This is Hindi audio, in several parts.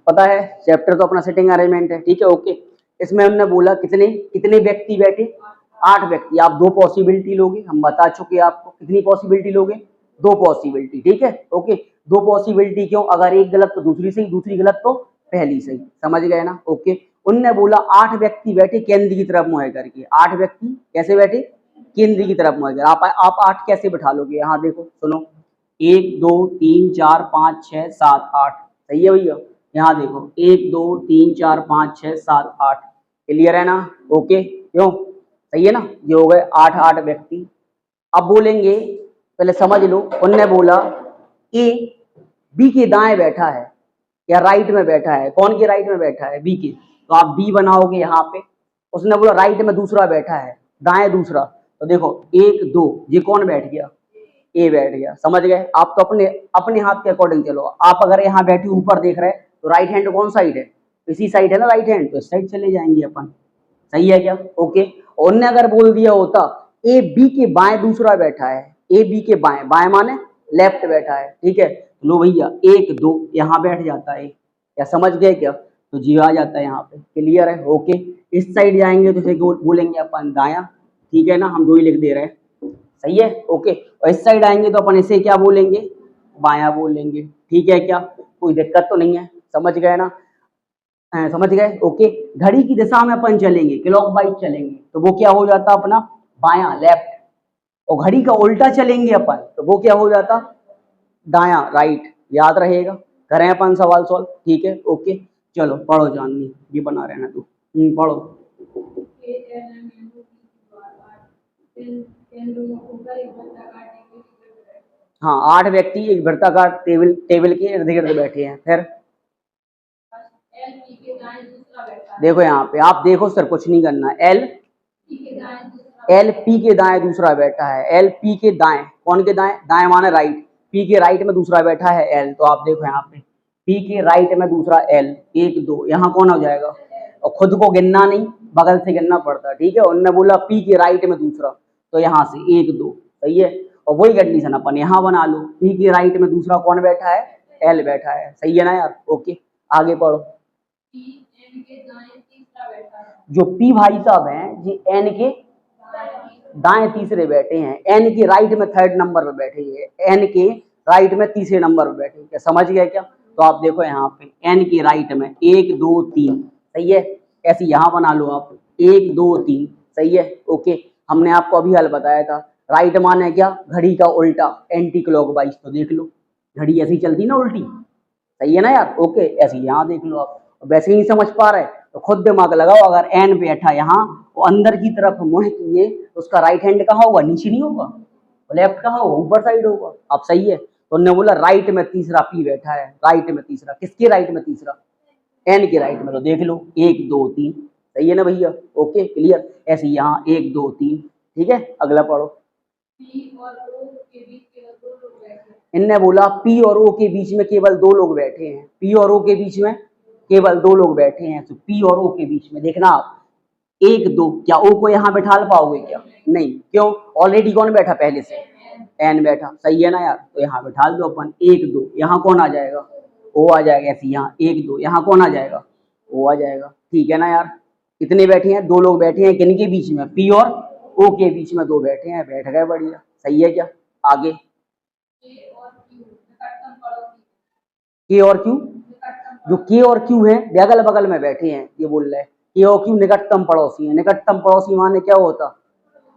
पता है चैप्टर तो अपना सिटिंग अरेंजमेंट है, ठीक है ओके। इसमें हमने बोला कितने कितने व्यक्ति बैठे, 8 व्यक्ति। आप 2 पॉसिबिलिटी लोगे, हम बता चुके आपको। कितनी पॉसिबिलिटी लोगे, 2 पॉसिबिलिटी, ठीक है ओके। 2 पॉसिबिलिटी क्यों, अगर एक गलत तो दूसरी सही, दूसरी गलत तो पहली सही, समझ गए ना ओके। उनने बोला 8 व्यक्ति बैठे केंद्र की तरफ मुँह करके। 8 व्यक्ति कैसे बैठे, केंद्र की तरफ मुँह कर। आप 8 कैसे बैठा लोगे, यहाँ देखो सुनो, 1 2 3 4 5 6 7 8, सही है भैया। यहाँ देखो 1 2 3 4 5 6 7 8, क्लियर है ना ओके। क्यों, सही है ना, ये हो गए 8 व्यक्ति। अब बोलेंगे, पहले समझ लो, उनने बोला ए बी के दाएं बैठा है या राइट में बैठा है। कौन के राइट में बैठा है, बी के, तो आप बी बनाओगे यहाँ पे। उसने बोला राइट में दूसरा बैठा है, दाएं दूसरा, तो देखो 1 2, ये कौन बैठ गया, ए बैठ गया, समझ गए। आप तो अपने अपने हाथ के अकॉर्डिंग चलो। आप अगर यहाँ बैठे ऊपर देख रहे हैं तो राइट हैंड कौन साइड है, इसी साइड है ना राइट हैंड, तो इस साइड चले जाएंगे अपन, सही है क्या ओके। और उनने अगर बोल दिया होता ए बी के बाएं दूसरा बैठा है, ए बी के बाएं, बाएं माने लेफ्ट बैठा है, ठीक है। लो भैया 1 2 यहाँ बैठ जाता है, क्या समझ गए क्या, तो जी आ जाता है यहाँ पे, क्लियर है ओके। इस साइड जाएंगे तो फिर बोलेंगे अपन दाया, ठीक है ना, हम 2 ही लिख दे रहे हैं, सही है ओके। और इस साइड आएंगे तो अपन इसे क्या बोलेंगे, बाया बोलेंगे, ठीक है क्या, कोई दिक्कत तो नहीं है, समझ गए ना, समझ गए ओके। घड़ी की दिशा में अपन चलेंगे, क्लॉकवाइज चलेंगे, तो वो क्या हो जाता अपना बाया लेफ्ट। और घड़ी का उल्टा चलेंगे अपन, तो वो क्या हो जाता दाया राइट, याद रहेगा। करें अपन सवाल सॉल्व, ठीक है ओके। चलो पढ़ो जाननी, ये बना रहना तू, पढ़ो। हाँ 8 व्यक्ति एक वृत्ताकार टेबल के इर्द गिर्द बैठे हैं। फिर देखो यहाँ पे आप देखो सर, कुछ नहीं करना, एल पी के दाएं दूसरा बैठा है, एल पी के दाएं, कौन के दाएं, दाएं माने राइट, पी के राइट में दूसरा बैठा है एल, तो आप देखो यहाँ पे पी के राइट में दूसरा एल, 1 2, यहाँ कौन हो जाएगा, और खुद को गिनना नहीं, बगल से गिनना पड़ता, ठीक है। उन्होंने बोला पी के राइट में दूसरा, तो यहाँ से 1 2, सही है। और वही कंडीशन अपन यहाँ बना लो, पी के राइट में दूसरा कौन बैठा है, एल बैठा है, सही है ना यार ओके। आगे पढ़ो। जो पी भाई साहब हैं जी एन के दाएं तीसरे बैठे हैं, एन के राइट में 3rd नंबर पे बैठे हैं, एन के राइट में तीसरे नंबर पे बैठे, क्या समझ गए क्या। तो आप देखो यहाँ पे एन के राइट में 1 2 3, सही है। ऐसे यहाँ बना लो आप 1 2 3, सही है ओके। हमने आपको अभी हल बताया था, राइट माने क्या, घड़ी का उल्टा, एंटी क्लॉकवाइज, तो देख लो घड़ी ऐसी चलती ना उल्टी, सही है ना यार ओके। ऐसे यहाँ देख लो आप, वैसे ही समझ पा रहे तो खुद दिमाग लगाओ। अगर एन बैठा यहाँ वो अंदर की तरफ मुंह किए, तो उसका राइट हैंड कहाँ होगा, नीचे नहीं होगा, लेफ्ट कहाँ होगा, ऊपर साइड होगा, आप सही है। तो उन्होंने बोला राइट में तीसरा पी बैठा है, राइट में तीसरा, किसके राइट में तीसरा, एन के राइट में, तो देख लो 1 2 3, सही है ना भैया ओके क्लियर। ऐसे यहाँ 1 2 3, ठीक है। अगला पढ़ो। इनने बोला पी और ओ के बीच में केवल 2 लोग बैठे हैं, पी और ओ के बीच में केवल 2 लोग बैठे हैं, तो पी और ओ के बीच में देखना आप 1 2, क्या ओ को यहाँ बैठा पाओगे क्या, नहीं, क्यों, ऑलरेडी कौन बैठा पहले से, एन बैठा, सही है ना यार। तो यहाँ बैठा दो अपन 1 2, यहाँ कौन आ जाएगा, ओ आ जाएगा। ऐसे यहाँ 1 2, यहाँ कौन आ जाएगा, ओ आ जाएगा, ठीक है ना यार। कितने बैठे हैं, 2 लोग बैठे हैं, किन के बीच में, पी और ओ के बीच में 2 बैठे हैं, बैठ गए, बढ़िया, सही है क्या। आगे के और क्यू, जो के और क्यू है अगल बगल में बैठे हैं, ये बोल रहे हैं के और क्यू निकटतम पड़ोसी है। निकटतम पड़ोसी माने क्या होता,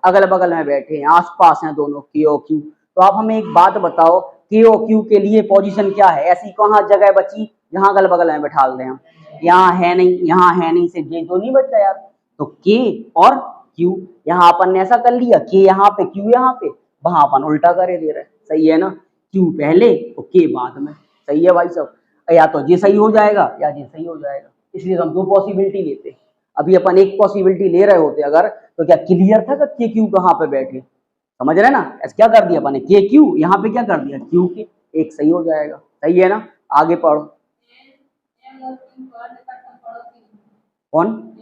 अगल बगल में बैठे हैं, आसपास हैं दोनों, के और क्यू। तो आप हमें एक बात बताओ, के और क्यू के लिए पोजीशन क्या है, ऐसी कहाँ जगह बची जहाँ अगल बगल में बैठा दें हम, यहाँ है नहीं, यहाँ है नहीं, सिर्फ ये तो नहीं बचा यार। तो के और क्यू, यहाँ अपन ने ऐसा कर लिया, के यहाँ पे क्यू यहाँ पे, वहां अपन उल्टा करे दे रहे, सही है ना, क्यू पहले और के बाद में, सही है भाई साहब। या तो ये सही हो जाएगा या ये सही हो जाएगा, इसलिए हम 2 पॉसिबिलिटी लेते। अभी अपन एक पॉसिबिलिटी ले रहे होते अगर, तो क्या क्लियर था कि के क्यू कहाँ पे बैठे, समझ रहे ना। ऐसे क्या कर दिया अपन ने, के क्यू यहाँ पे क्या कर दिया, क्यू के, एक सही हो जाएगा, सही है ना। आगे पढ़ो। कौन,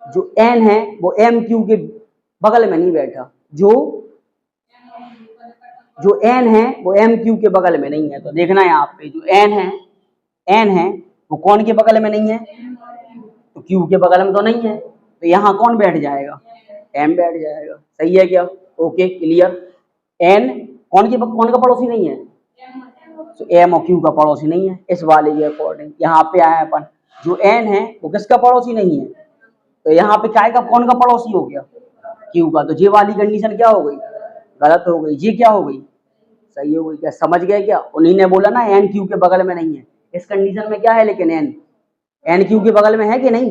जो एन है वो एम क्यू के बगल में नहीं बैठा, जो एन है वो एम क्यू के बगल में नहीं है। तो देखना यहाँ पे जो एन है एन है वो कौन के बगल में नहीं है, तो क्यू के बगल में तो नहीं है, तो यहाँ कौन बैठ जाएगा, एम बैठ जाएगा। सही है क्या? Okay clear. एन कौन का पड़ोसी नहीं है, तो एम और क्यू का पड़ोसी नहीं है। इस वाले के अकॉर्डिंग यहाँ पे आए अपन, जो एन है वो किसका पड़ोसी नहीं है, तो यहाँ पे क्या कौन का पड़ोसी हो गया, क्यू का। तो ये वाली कंडीशन क्या हो गई, गलत हो गई। ये क्या हो गई, सही हो गई। क्या समझ गए क्या? उन्हीं ने बोला ना एन क्यू के बगल में नहीं है। इस कंडीशन में क्या है लेकिन एन क्यू के बगल में है कि नहीं,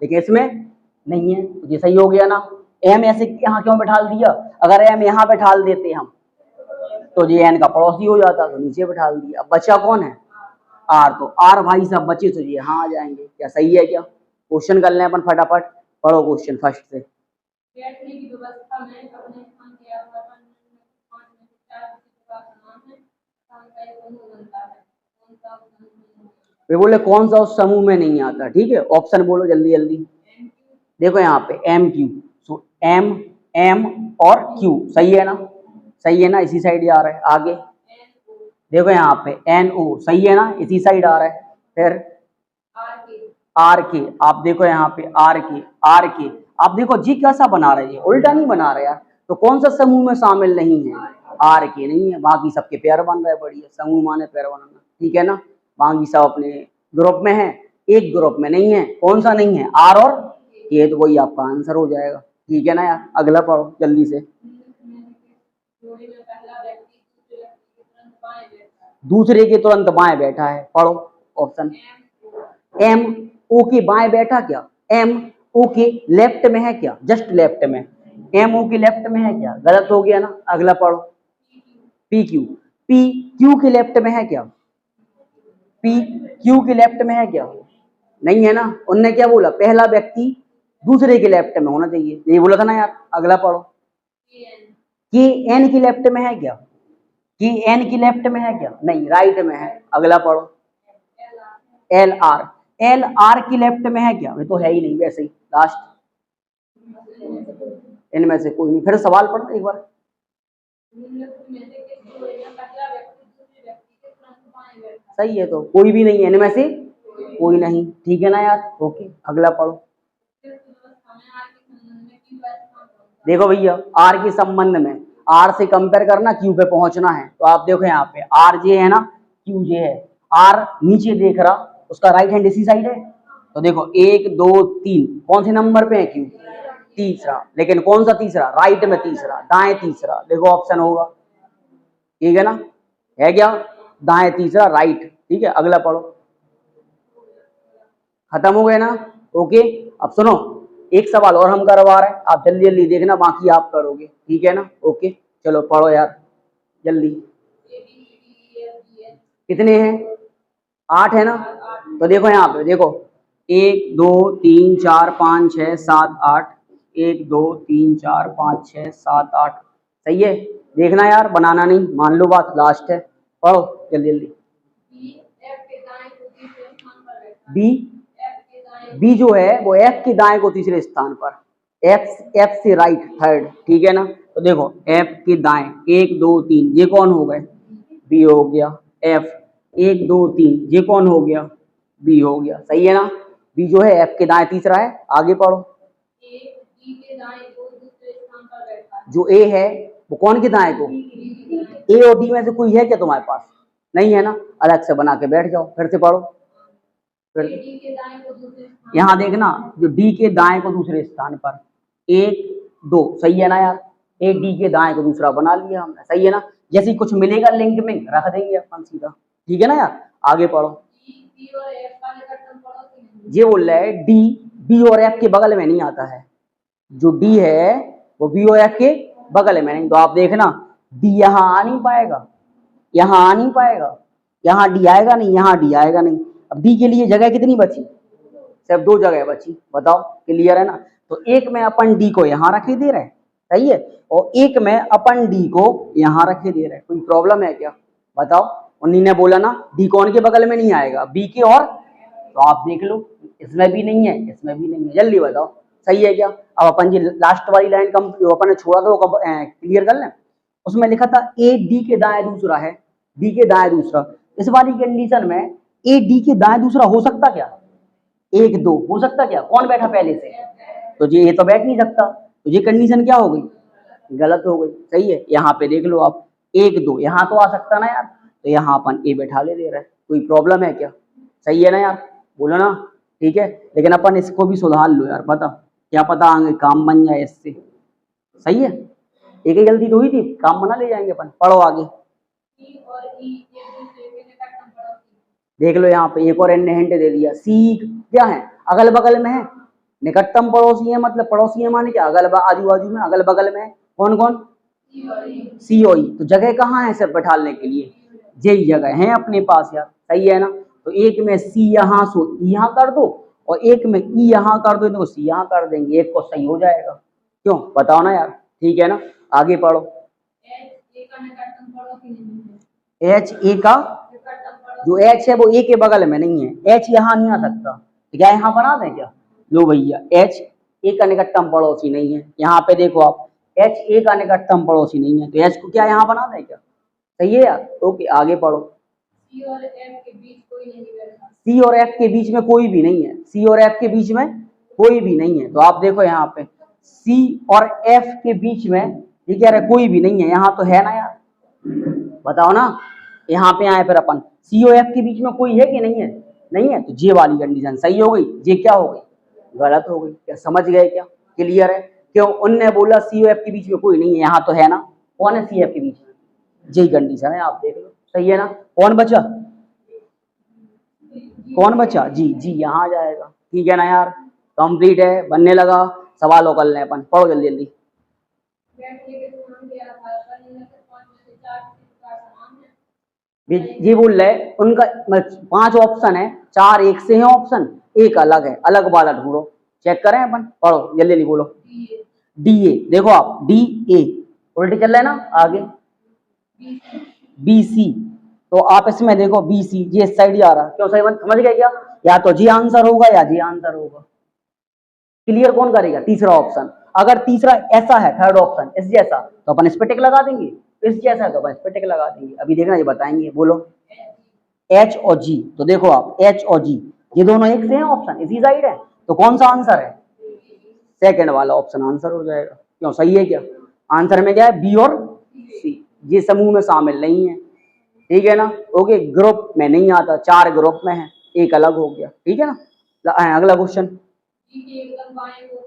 लेकिन इसमें नहीं है, तो ये सही हो गया ना। एम ऐसे यहाँ क्यों बैठा दिया, अगर एम यहाँ बैठा देते हम तो ये एन का पड़ोसी हो जाता, तो नीचे बैठा दिया। अब बचा कौन है, आर। तो आर भाई साहब बचे तो ये यहाँ आ जाएंगे। क्या सही है क्या? क्वेश्चन कर लें अपन फटाफट। पढ़ो क्वेश्चन फर्स्ट से। बैठने की व्यवस्था में अपने स्थान के आधार पर पांच में से चार का समान है, स्थान का एक समूह बनता है, कौन सा उस समूह में नहीं आता? वे बोले कौन सा उस समूह में नहीं आता। ठीक है, ऑप्शन बोलो जल्दी जल्दी। देखो यहाँ पे एम क्यू, सो एम एम और क्यू, सही है ना, सही है ना, इसी साइड आ रहा है। आगे देखो यहाँ पे एन ओ, सही है ना, इसी साइड आ रहा है। फिर आर के, आप देखो यहाँ पे आर के आप देखो जी कैसा बना रहे हैं, उल्टा नहीं बना रहे यार। तो कौन सा समूह में शामिल नहीं है, आर के नहीं है, बाकी सबके पेयर बन रहे हैं। बढ़िया, समूह माने पेयर बनाना, ठीक है ना। बाकी सब अपने ग्रुप में है, एक ग्रुप में नहीं है। कौन सा नहीं है, आर और के, तो वही आपका आंसर हो जाएगा। ठीक है ना यार, अगला पढ़ो जल्दी से। दूसरे के तुरंत बाएं बैठा है, पढ़ो ऑप्शन। एम ओ के बाएं बैठा क्या, एम ओ के लेफ्ट में है क्या, जस्ट लेफ्ट में, एम ओ के लेफ्ट में है क्या, गलत हो गया ना। अगला पढ़ो पी क्यू के लेफ्ट में है क्या, पी क्यू के लेफ्ट में है क्या, नहीं है ना। उनने क्या बोला, पहला व्यक्ति दूसरे के लेफ्ट में होना चाहिए, ये बोला था ना यार। अगला पढ़ो के एन की लेफ्ट में है क्या, कि एन की लेफ्ट में है क्या, नहीं, राइट में है। अगला पढ़ो एल आर की लेफ्ट में है क्या, वे तो है ही नहीं वैसे ही। लास्ट इनमें से कोई नहीं। फिर सवाल पढ़ो एक बार। सही है, तो कोई भी नहीं है इनमें से, कोई नहीं। ठीक है ना यार, ओके अगला पढ़ो। देखो भैया, आर के संबंध में आर से कंपेयर करना, क्यू पे पहुंचना है। तो आप देखो यहाँ पे आर जे है ना, क्यू जे है। आर नीचे देख रहा, उसका राइट हैंड इसी साइड है। तो देखो 1 2 3, कौन से नंबर पे है क्यू, तीसरा। लेकिन कौन सा तीसरा, राइट में तीसरा, दाएं तीसरा। देखो ऑप्शन होगा, ठीक है ना, है क्या, दाएं तीसरा राइट। ठीक है, अगला पढ़ो। खत्म हो गए ना, ओके। अब सुनो, एक सवाल और हम करवा रहे हैं, आप जल्दी जल्दी देखना, बाकी आप करोगे, ठीक है ना। ओके चलो पढ़ो यार जल्दी। कितने हैं, 8 है ना। तो देखो यहाँ पे देखो 1 2 3 4 5 6 7 8, 1 2 3 4 5 6 7 8, सही है। देखना यार, बनाना नहीं, मान लो बात, लास्ट है। पढ़ो जल्दी जल्दी। बी जो है वो एफ के दाएं को तीसरे स्थान पर, एफ से राइट थर्ड, ठीक है ना। तो देखो एफ के दाएं 1 2 3, ये कौन हो गए, बी हो गया। एफ 1 2 3, ये कौन हो गया, बी हो गया, सही है ना। बी जो है एफ के दाएं तीसरा है। आगे पढ़ो। जो ए है वो कौन के दाएं को, ए और डी में से कोई है क्या तुम्हारे पास, नहीं है ना, अलग से बना के बैठ जाओ। फिर से पढ़ो। फिर यहाँ देखना, जो डी के दाएं को दूसरे स्थान पर 1 2, सही है ना यार। ए डी के दाएं को दूसरा बना लिया हमने, सही है ना। जैसे ही कुछ मिलेगा लिंक में रख देंगे अपन सीधा, ठीक है ना यार। आगे पढ़ो। ये बोल रहा है डी बी और एफ के बगल में नहीं आता है, जो डी है वो बी और एफ के बगल में नहीं। तो आप देखना डी यहाँ आ नहीं पाएगा, यहाँ आ नहीं पाएगा, यहाँ डी आएगा नहीं, यहाँ डी आएगा नहीं। अब डी के लिए जगह कितनी बची, सिर्फ 2 जगह बची, बताओ क्लियर है ना। तो एक में अपन डी को यहाँ रखे दे रहे हैं, सही है, और एक में अपन डी को यहाँ रखे दे रहे हैं। कोई प्रॉब्लम है क्या, बताओ। उन्हीं ने बोला ना डी कौन के बगल में नहीं आएगा, बी के, और तो आप देख लो, इसमें भी नहीं है, इसमें भी नहीं है, जल्दी बताओ सही है क्या। अब अपन जी लास्ट वाली लाइन कम जो अपन ने छोड़ा था वो क्लियर कर लें। उसमें लिखा था ए डी के दाएं दूसरा है, डी के दाएं दूसरा। इस वाली कंडीशन में ए डी के दाएं दूसरा हो सकता क्या? 1 2 हो सकता क्या? कौन बैठा पहले से? तो ये तो बैठ नहीं सकता, तो ये कंडीशन क्या हो गई? गलत हो गई। सही है, यहाँ पे देख लो आप 1 2 यहाँ तो आ सकता ना यार, तो यहाँ अपन ए बैठा ले दे रहे हैं, कोई प्रॉब्लम है क्या? सही है ना यार, बोलो ना, ठीक है। लेकिन अपन इसको भी सुधार लो यार, पता क्या पता आगे काम बन जाए इससे। सही है, एक ही गलती तो हुई थी, काम बना ले जाएंगे अपन। पढ़ो आगे, सी और ई एक दूसरे के निकटतम पड़ोसी। देख लो यहाँ पे एक और इनने हिंट दे दिया। सी क्या है? अगल बगल में है। निकटतम पड़ोसी है मतलब पड़ोसी है माने क्या? अगल आजू बाजू में, अगल बगल में है। कौन कौन? सी और ई। सी और ई। तो जगह कहाँ है सिर्फ बैठाने के लिए? यही जगह है अपने पास यार। सही है ना, तो एक में सी यहाँ सो यहाँ कर दो, और एक में ई यहाँ कर दो, तो सी यहाँ कर देंगे, एक को सही हो जाएगा। क्यों बताओ ना यार, ठीक है ना। आगे पढ़ो। एच ए का निकटतम पड़ोसी नहीं है। एच ए का निकटतम पड़ोसी। जो एच है वो ए के बगल में नहीं है, एच यहाँ नहीं आ सकता, तो क्या यहाँ बना दें क्या? लो भैया, एच ए का निकटतम पड़ोसी नहीं है। यहाँ पे देखो आप, एच ए का निकटतम पड़ोसी नहीं है, तो एच को क्या यहाँ बना दें क्या? सही है यार, ओके आगे पढ़ो। सी और एफ के बीच कोई नहीं बैठा। सी और एफ के बीच में कोई भी नहीं है, सी और एफ के बीच में कोई भी नहीं है। तो आप देखो यहाँ पे सी और एफ के बीच में ये कह रहे कोई भी नहीं है, यहाँ तो है ना यार, बताओ ना। यहाँ पे आए फिर अपन, सी और एफ के बीच में कोई है कि नहीं है? नहीं है, तो ये वाली कंडीशन सही हो गई, ये क्या हो गई? गलत हो गई। क्या समझ गए क्या? क्लियर है? क्यों? उनने बोला सी और एफ के बीच में कोई नहीं है, यहाँ तो है ना। कौन है सी एफ के बीच में? यही कंडीशन है, आप देख लो। सही है ना। कौन बचा? कौन बचा? जी जी यहाँ आ जाएगा। ठीक है ना यार, कंप्लीट है, बनने लगा। सवालों कर लें अपन, पढ़ो जल्दी जल्दी। बैठने के स्थान के आधार पर निम्नलिखित 5 में से 4 किसी प्रकार समान है। ये बोल रहे उनका 5 ऑप्शन है, 4 एक से है ऑप्शन, एक अलग है, अलग वाला ढूंढो। चेक करें अपन, पढ़ो जल्दी जल्दी बोलो। D A. डी ए, देखो आप डी ए उल्टे चल रहे हैं ना। आगे बी सी। बी सी, तो आप इसमें देखो बी सी, ये इस साइड ही आ रहा। क्यों? सही मत समझ गए क्या? या तो जी आंसर होगा या जी आंसर होगा। क्लियर कौन करेगा? तीसरा ऑप्शन। अगर तीसरा ऐसा है, थर्ड ऑप्शन इस जैसा, तो अपन इस पे टिक लगा देंगे। इस जैसा है तो अपन इस पे टिक लगा देंगे। अभी देखना, ये बताएंगे। बोलो एच और जी। तो देखो आप एच और जी ये दोनों एक से हैं, ऑप्शन इसी साइड है, तो कौन सा आंसर है? सेकंड वाला ऑप्शन आंसर हो जाएगा। क्यों? सही है क्या? आंसर में क्या है? बी और सी। ये समूह में शामिल नहीं है, ठीक है ना। ओके, ग्रुप में नहीं आता, 4 ग्रुप में है, एक अलग हो गया। ठीक है ना। अगला क्वेश्चन। जी के एकदम बाएं ओर